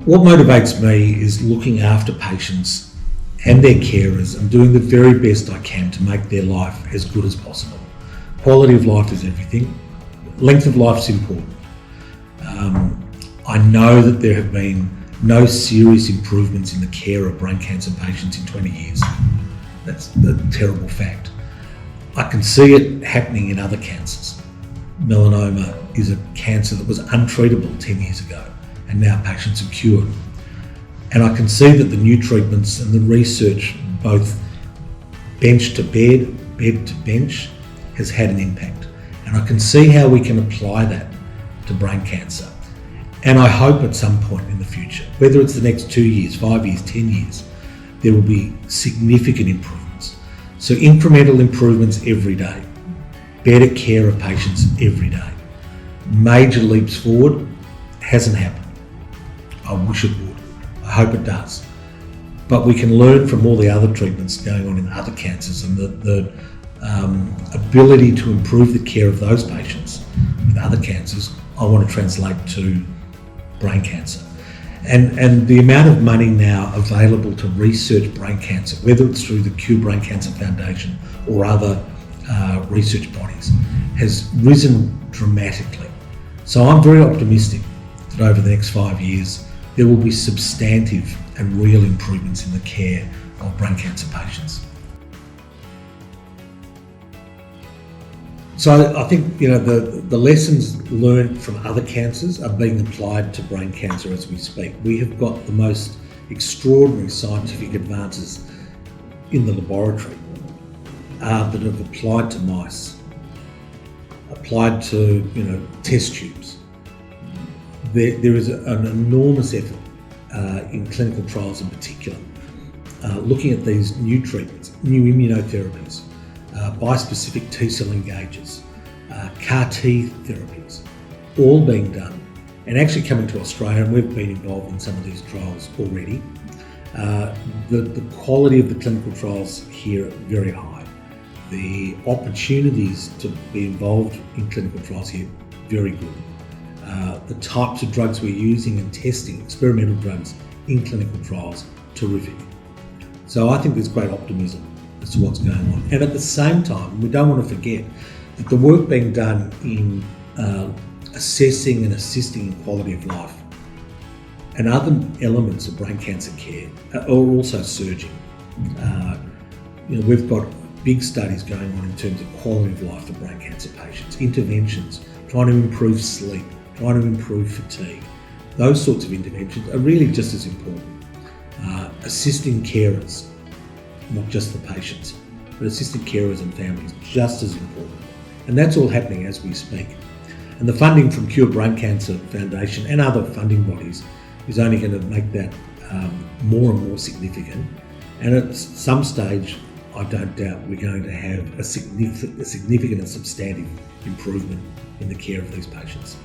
What motivates me is looking after patients and their carers and doing the very best I can to make their life as good as possible. Quality of life is everything. Length of life is important. I know that there have been no serious improvements in the care of brain cancer patients in 20 years. That's a terrible fact. I can see it happening in other cancers. Melanoma is a cancer that was untreatable 10 years ago, and now patients are cured. And I can see that the new treatments and the research, both bench to bed, bed to bench, has had an impact. And I can see how we can apply that to brain cancer. And I hope at some point in the future, whether it's the next 2 years, 5 years, 10 years, there will be significant improvements. So incremental improvements every day, better care of patients every day. Major leaps forward hasn't happened. I wish it would. I hope it does. But we can learn from all the other treatments going on in other cancers, and the ability to improve the care of those patients with other cancers, I want to translate to brain cancer. And the amount of money now available to research brain cancer, whether it's through the Cure Brain Cancer Foundation or other research bodies, has risen dramatically. So I'm very optimistic that over the next 5 years there will be substantive and real improvements in the care of brain cancer patients. So I think the lessons learned from other cancers are being applied to brain cancer as we speak. We have got the most extraordinary scientific advances in the laboratory that have applied to mice, applied to test tubes. There is an enormous effort in clinical trials in particular, looking at these new treatments, new immunotherapies, bispecific T-cell engagers, CAR T therapies, all being done and actually coming to Australia, and we've been involved in some of these trials already. The quality of the clinical trials here are very high. The opportunities to be involved in clinical trials here, very good. The types of drugs we're using and testing, experimental drugs in clinical trials, terrific. So I think there's great optimism as to what's going on. And at the same time, we don't want to forget that the work being done in assessing and assisting in quality of life and other elements of brain cancer care are also surging. We've got big studies going on in terms of quality of life for brain cancer patients, interventions, trying to improve sleep, trying to improve fatigue. Those sorts of interventions are really just as important. Assisting carers, not just the patients, but assisting carers and families, just as important. And that's all happening as we speak. And the funding from Cure Brain Cancer Foundation and other funding bodies is only going to make that more and more significant. And at some stage, I don't doubt we're going to have a significant and substantive improvement in the care of these patients.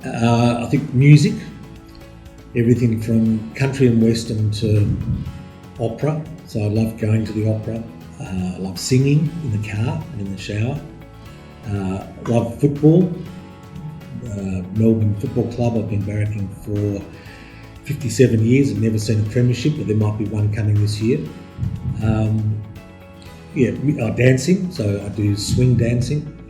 I think music, everything from country and western to opera. So I love going to the opera. I love singing in the car and in the shower. Love football. Melbourne Football Club, I've been barracking for 57 years and never seen a premiership, but there might be one coming this year. Dancing, so I do swing dancing.